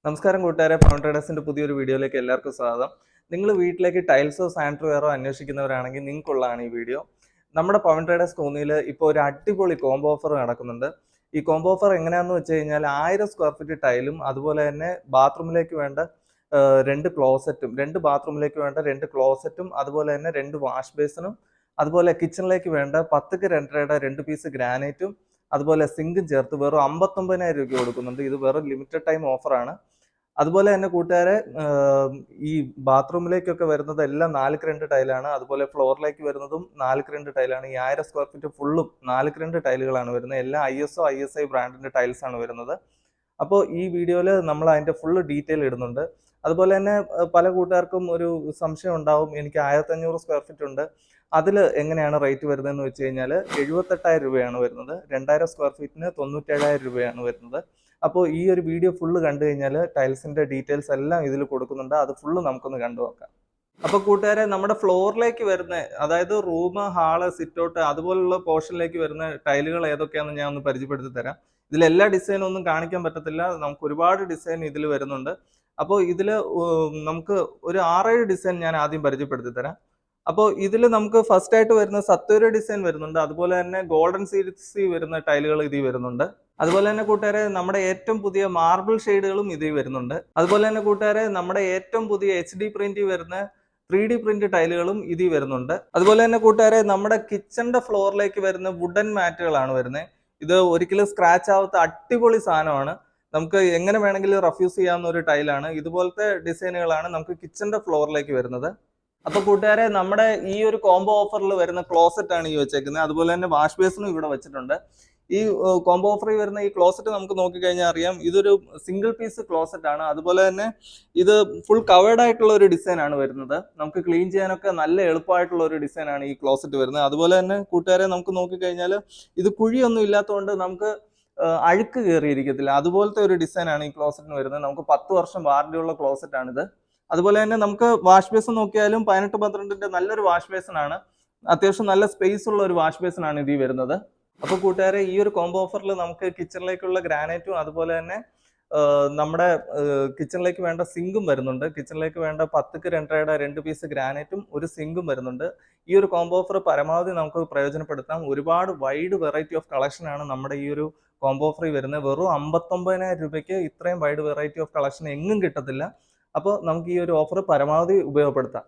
നമസ്കാരം കൂട്ടുകാരെ, പവൻ ട്രേഡേഴ്സിന്റെ പുതിയൊരു വീഡിയോയിലേക്ക് എല്ലാവർക്കും സ്വാഗതം. നിങ്ങൾ വീട്ടിലേക്ക് ടൈൽസോ സാനിറ്ററി വെയറോ അന്വേഷിക്കുന്നവരാണെങ്കിൽ നിങ്ങൾക്കുള്ളതാണ് ഈ വീഡിയോ. നമ്മുടെ പവൻ ട്രേഡേഴ്സ് കോന്നിയിൽ ഇപ്പോൾ ഒരു അടിപൊളി കോംബോ ഓഫർ നടക്കുന്നുണ്ട്. ഈ കോംബോ ഓഫർ എങ്ങനെയാണെന്ന് വെച്ച് കഴിഞ്ഞാൽ 1000 സ്ക്വയർ ഫീറ്റ് ടൈലും അതുപോലെ തന്നെ ബാത്റൂമിലേക്ക് വേണ്ട 2 ക്ലോസറ്റും, 2 ബാത്റൂമിലേക്ക് വേണ്ട 2 ക്ലോസറ്റും അതുപോലെ തന്നെ 2 വാഷ് ബേസിനും അതുപോലെ കിച്ചണിലേക്ക് വേണ്ട 10ക്ക് 2.5 2 പീസ് ഗ്രാനൈറ്റും അതുപോലെ സിങ്കും ചേർത്ത് വെറും 59,000 രൂപ കൊടുക്കുന്നുണ്ട്. ഇത് വെറും ലിമിറ്റഡ് ടൈം ഓഫറാണ്. അതുപോലെ തന്നെ കൂട്ടുകാരെ, ഈ ബാത്റൂമിലേക്കൊക്കെ വരുന്നത് എല്ലാം 4ക്ക് 2 ടൈലാണ്. അതുപോലെ ഫ്ലോറിലേക്ക് വരുന്നതും 4ക്ക് 2 ടൈലാണ്. ഈ 1000 സ്ക്വയർ ഫീറ്റ് ഫുള്ളും 4ക്ക് 2 ടൈലുകളാണ് വരുന്നത്. എല്ലാം ISI ബ്രാൻഡിന്റെ ടൈൽസ് ആണ് വരുന്നത്. അപ്പോൾ ഈ വീഡിയോയിൽ നമ്മൾ അതിന്റെ ഫുള്ള് ഡീറ്റെയിൽ ഇടുന്നുണ്ട്. അതുപോലെ തന്നെ പല കൂട്ടുകാർക്കും ഒരു സംശയം ഉണ്ടാവും, എനിക്ക് 1500 സ്ക്വയർ ഫീറ്റ് ഉണ്ട്, അതിൽ എങ്ങനെയാണ് റേറ്റ് വരുന്നതെന്ന് വെച്ച് കഴിഞ്ഞാൽ 78,000 രൂപയാണ് വരുന്നത്. 2000 സ്ക്വയർ ഫീറ്റിന് 97,000 രൂപയാണ് വരുന്നത്. അപ്പോൾ ഈ ഒരു വീഡിയോ ഫുള്ള് കണ്ടു കഴിഞ്ഞാൽ ടൈൽസിന്റെ ഡീറ്റെയിൽസ് എല്ലാം ഇതിൽ കൊടുക്കുന്നുണ്ട്. അത് ഫുള്ള് നമുക്കൊന്ന് കണ്ടു നോക്കാം. അപ്പോൾ കൂട്ടുകാരെ, നമ്മുടെ ഫ്ലോറിലേക്ക് വരുന്ന, അതായത് റൂം, ഹാള്, സിറ്റൗട്ട് അതുപോലുള്ള പോർഷനിലേക്ക് വരുന്ന ടൈലുകൾ ഏതൊക്കെയാണെന്ന് ഞാൻ ഒന്ന് പരിചയപ്പെടുത്തി തരാം. ഇതിൽ എല്ലാ ഡിസൈനും ഒന്നും കാണിക്കാൻ പറ്റത്തില്ല, നമുക്ക് ഒരുപാട് ഡിസൈൻ ഇതിൽ വരുന്നുണ്ട്. അപ്പോൾ ഇതിൽ നമുക്ക് ഒരു 6-7 ഡിസൈൻ ഞാൻ ആദ്യം പരിചയപ്പെടുത്തി തരാം. അപ്പോൾ ഇതിൽ നമുക്ക് ഫസ്റ്റ് ആയിട്ട് വരുന്ന സത്വര ഡിസൈൻ വരുന്നുണ്ട്. അതുപോലെ തന്നെ ഗോൾഡൻ സീരീസ് വരുന്ന ടൈലുകൾ ഇതിൽ വരുന്നുണ്ട്. അതുപോലെ തന്നെ കൂട്ടുകാരെ, നമ്മുടെ ഏറ്റവും പുതിയ മാർബിൾ ഷെയ്ഡുകളും ഇതിൽ വരുന്നുണ്ട്. അതുപോലെ തന്നെ കൂട്ടുകാരെ, നമ്മുടെ ഏറ്റവും പുതിയ HD പ്രിന്റ് വരുന്ന 3D പ്രിന്റ് ടൈലുകളും ഇതിൽ വരുന്നുണ്ട്. അതുപോലെ തന്നെ കൂട്ടുകാരെ, നമ്മുടെ കിച്ചന്റെ ഫ്ലോറിലേക്ക് വരുന്ന വുഡൻ മാറ്റുകളാണ് വരുന്നത്. ഇത് ഒരിക്കലും സ്ക്രാച്ച് ആവാത്ത അടിപൊളി സാധനമാണ്. നമുക്ക് എങ്ങനെ വേണമെങ്കിലും റഫ്യൂസ് ചെയ്യാവുന്ന ഒരു ടൈലാണ്. ഇതുപോലത്തെ ഡിസൈനുകളാണ് നമുക്ക് കിച്ചന്റെ ഫ്ലോറിലേക്ക് വരുന്നത്. അപ്പൊ കൂട്ടുകാരെ, നമ്മുടെ ഈ ഒരു കോംബോ ഓഫറിൽ വരുന്ന ക്ലോസറ്റ് ആണ് ഈ വെച്ചേക്കുന്നത്. അതുപോലെ തന്നെ വാഷ് ബേസിനും ഇവിടെ വെച്ചിട്ടുണ്ട്. ഈ കോംബോ ഓഫറിൽ വരുന്ന ഈ ക്ലോസറ്റ് നമുക്ക് നോക്കിക്കഴിഞ്ഞാൽ അറിയാം, ഇതൊരു സിംഗിൾ പീസ് ക്ലോസറ്റ് ആണ്. അതുപോലെ തന്നെ ഇത് ഫുൾ കവേർഡ് ആയിട്ടുള്ള ഒരു ഡിസൈൻ ആണ് വരുന്നത്. നമുക്ക് ക്ലീൻ ചെയ്യാനൊക്കെ നല്ല എളുപ്പമായിട്ടുള്ള ഒരു ഡിസൈൻ ആണ് ഈ ക്ലോസറ്റ് വരുന്നത്. അതുപോലെ തന്നെ കൂട്ടുകാരെ, നമുക്ക് നോക്കിക്കഴിഞ്ഞാൽ ഇത് കുഴിയൊന്നും ഇല്ലാത്തതുകൊണ്ട് നമുക്ക് അഴുക്ക് കയറിയിരിക്കത്തില്ല. അതുപോലത്തെ ഒരു ഡിസൈൻ ആണ് ഈ ക്ലോസറ്റിന് വരുന്നത്. നമുക്ക് 10 വർഷം വാറന്റി ഉള്ള ക്ലോസറ്റ് ആണിത്. അതുപോലെ തന്നെ നമുക്ക് വാഷ് ബേസിൻ നോക്കിയാലും 18-12 നല്ലൊരു വാഷ് ബേസിൻ ആണ്. അത്യാവശ്യം നല്ല സ്പേസ് ഉള്ള ഒരു വാഷ് ബേസിൻ ആണ് ഇതിൽ വരുന്നത്. അപ്പോൾ കൂട്ടുകാരെ, ഈ ഒരു കോംബോ ഓഫറിൽ നമുക്ക് കിച്ചണിലേക്കുള്ള ഗ്രാനൈറ്റും അതുപോലെ തന്നെ നമ്മുടെ കിച്ചണിലേക്ക് വേണ്ട സിങ്കും വരുന്നുണ്ട്. കിച്ചണിലേക്ക് വേണ്ട 10ക്ക് 2.5 2 പീസ് ഗ്രാനൈറ്റും ഒരു സിങ്കും വരുന്നുണ്ട്. ഈ ഒരു കോംബോ ഓഫർ പരമാവധി നമുക്ക് പ്രയോജനപ്പെടുത്താം. ഒരുപാട് വൈഡ് വെറൈറ്റി ഓഫ് കളക്ഷൻ ആണ് നമ്മുടെ ഈ ഒരു കോംബോ ഓഫറിൽ വരുന്നത്. വെറും 59,000 രൂപയ്ക്ക് ഇത്രയും വൈഡ് വെറൈറ്റി ഓഫ് കളക്ഷൻ എങ്ങും കിട്ടത്തില്ല. അപ്പോൾ നമുക്ക് ഈ ഒരു ഓഫർ പരമാവധി ഉപയോഗപ്പെടുത്താം.